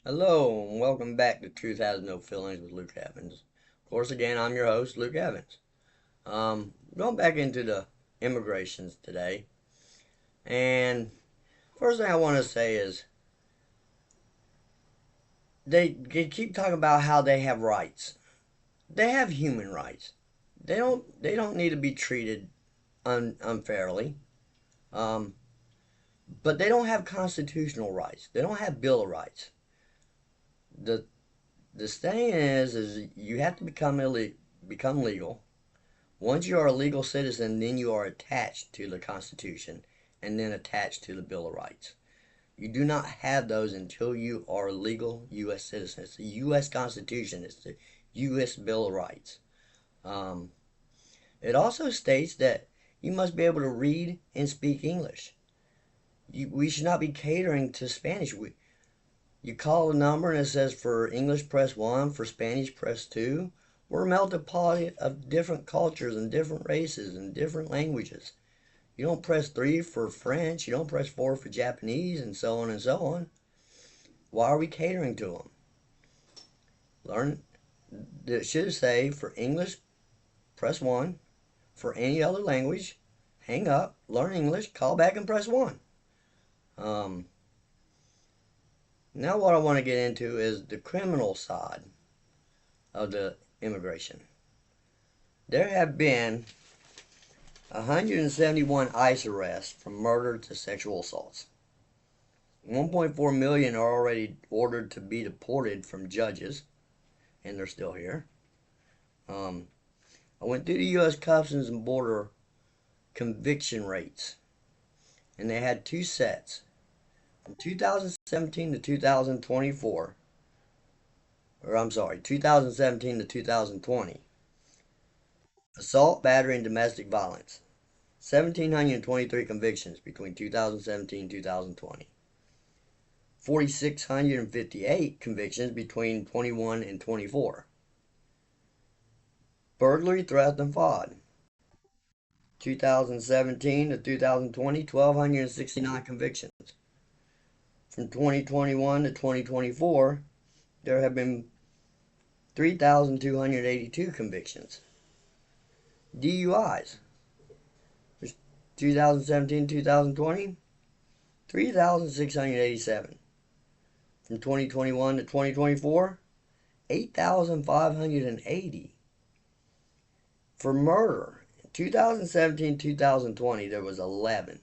Hello, and welcome back to Truth Has No Feelings with Luke Evans. Of course, again, I'm your host, Luke Evans. Going back into the immigrations today, and first thing I want to say is they keep talking about how they have rights. They have human rights. They don't need to be treated unfairly. Um, but they don't have constitutional rights. They don't have Bill of Rights. The the thing is you have to become legal. Once you are a legal citizen, then you are attached to the Constitution and then attached to the Bill of Rights. You do not have those until you are a legal U.S. citizen. It's the U.S. Constitution. It's the U.S. Bill of Rights. Um, it also states that you must be able to read and speak English. We should not be catering to Spanish. You call a number and it says for English press 1, for Spanish press 2. We're a melting pot of different cultures and different races and different languages. You don't press 3 for French, you don't press 4 for Japanese, and so on and so on. Why are we catering to them? Learn, it should say for English, press 1. For any other language, hang up, learn English, call back and press 1. Now what I want to get into is the criminal side of the immigration. There have been 171 ICE arrests from murder to sexual assaults. 1.4 million are already ordered to be deported from judges, and they're still here. I went through the U.S. Customs and Border conviction rates, and they had two sets. From 2017 to 2024, or I'm sorry, 2017 to 2020, assault, battery, and domestic violence. 1,723 convictions between 2017 and 2020. 4,658 convictions between 21 and 24. Burglary, theft, and fraud. 2017 to 2020, 1,269 convictions. From 2021 to 2024, there have been 3,282 convictions. DUIs. 2017 2020, 3,687. From 2021 to 2024, 8,580. For murder, 2017 2020, there was 11.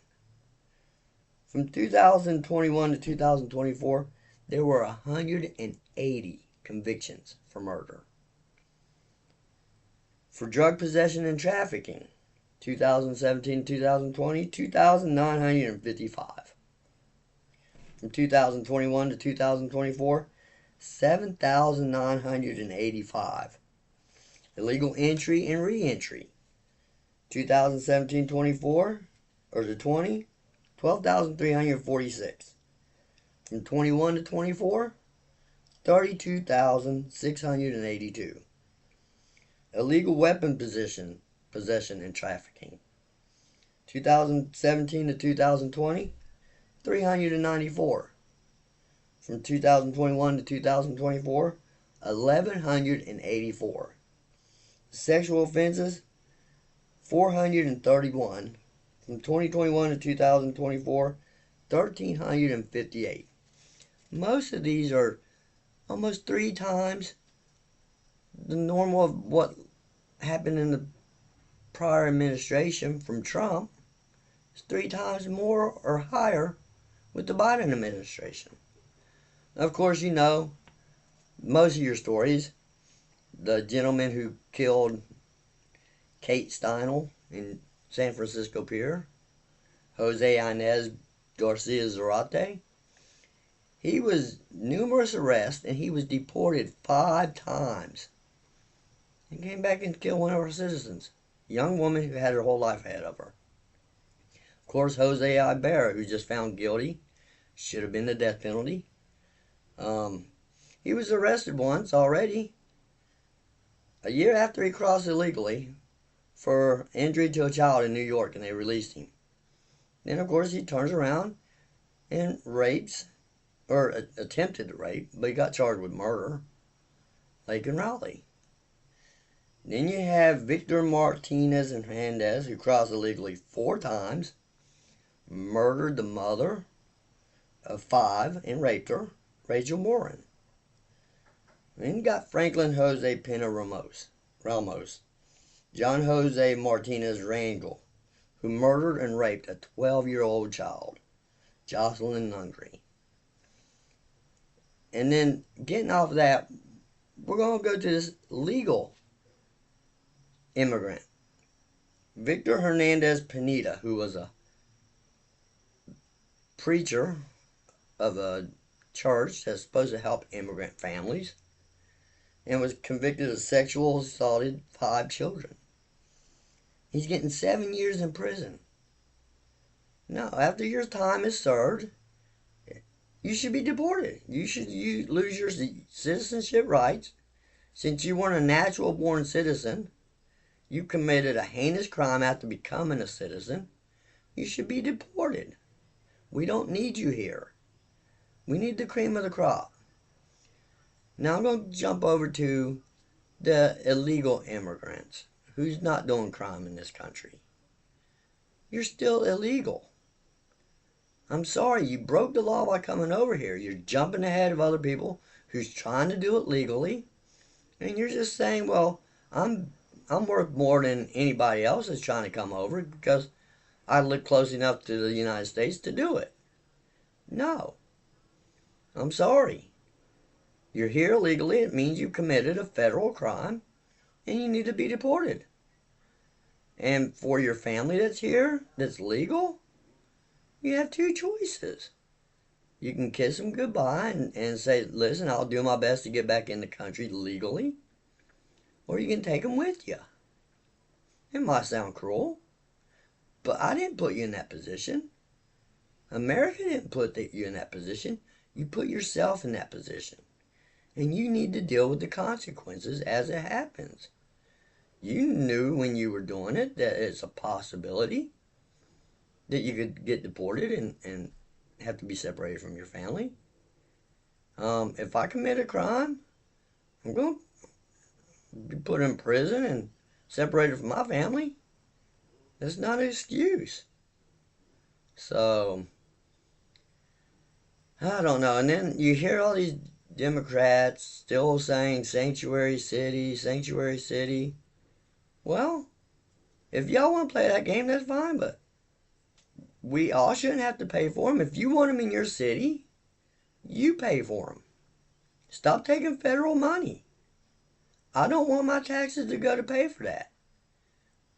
From 2021 to 2024, there were 180 convictions for murder. For drug possession and trafficking, 2017 2020, 2,955. From 2021 to 2024, 7,985. Illegal entry and re-entry, 2017-24, or the 20, 12,346. From 21 to 24, 32,682. Illegal weapon possession and trafficking, 2017 to 2020, 394. From 2021 to 2024, 1,184. Sexual offenses, 431. From 2021 to 2024, 1,358. Most of these are almost 3 times the normal of what happened in the prior administration from Trump. It's 3 times more or higher with the Biden administration. Of course, you know most of your stories. The gentleman who killed Kate Steinle in San Francisco Pier, Jose Inez Garcia Zarate, he was numerous arrests and he was deported 5 times and came back and killed one of our citizens, a young woman who had her whole life ahead of her. Of course, Jose Ibarra, who just found guilty, should have been the death penalty. He was arrested once already, a year after he crossed illegally, for injury to a child in New York, and they released him. Then, of course, he turns around and rapes or attempted rape, but he got charged with murder. Lake and Raleigh. Then you have Victor Martinez and Hernandez, who crossed illegally 4 times, murdered the mother of 5 and raped her, Rachel Morin. Then you got Franklin Jose Pena Ramos, John Jose Martinez Rangel, who murdered and raped a 12-year-old child, Jocelyn Nungry. And then getting off of that, we're going to go to this legal immigrant, Victor Hernandez Pineda, who was a preacher of a church that's supposed to help immigrant families, and was convicted of sexual assaulted 5 children. He's getting 7 years in prison. Now, after your time is served, you should be deported. You lose your citizenship rights. Since you weren't a natural born citizen, you committed a heinous crime after becoming a citizen, you should be deported. We don't need you here. We need the cream of the crop. Now I'm going to jump over to the illegal immigrants who's not doing crime in this country. You're still illegal. I'm sorry, you broke the law by coming over here. You're jumping ahead of other people who's trying to do it legally, and you're just saying, well, I'm worth more than anybody else that's trying to come over because I live close enough to the United States to do it. No. I'm sorry. You're here illegally. It means you committed a federal crime and you need to be deported. And for your family that's here, that's legal, you have 2 choices. You can kiss them goodbye and say, listen, I'll do my best to get back in the country legally. Or you can take them with you. It might sound cruel, but I didn't put you in that position. America didn't put you in that position. You put yourself in that position. And you need to deal with the consequences as it happens. You knew when you were doing it that it's a possibility that you could get deported and have to be separated from your family. If I commit a crime, I'm going to be put in prison and separated from my family. That's not an excuse. So, I don't know. And then you hear all these Democrats still saying sanctuary city, sanctuary city. Well, if y'all want to play that game, that's fine, but we all shouldn't have to pay for them. If you want them in your city, you pay for them. Stop taking federal money. I don't want my taxes to go to pay for that.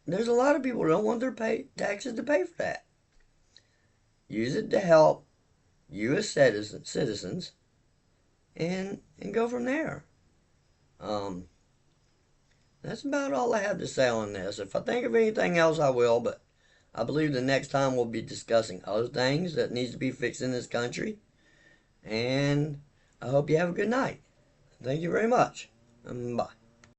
There's a lot of people who don't want their taxes to pay for that. Use it to help you as citizens and go from there. That's about all I have to say on this. If I think of anything else, I will, but I believe the next time we'll be discussing other things that needs to be fixed in this country. And I hope you have a good night. Thank you very much. Bye.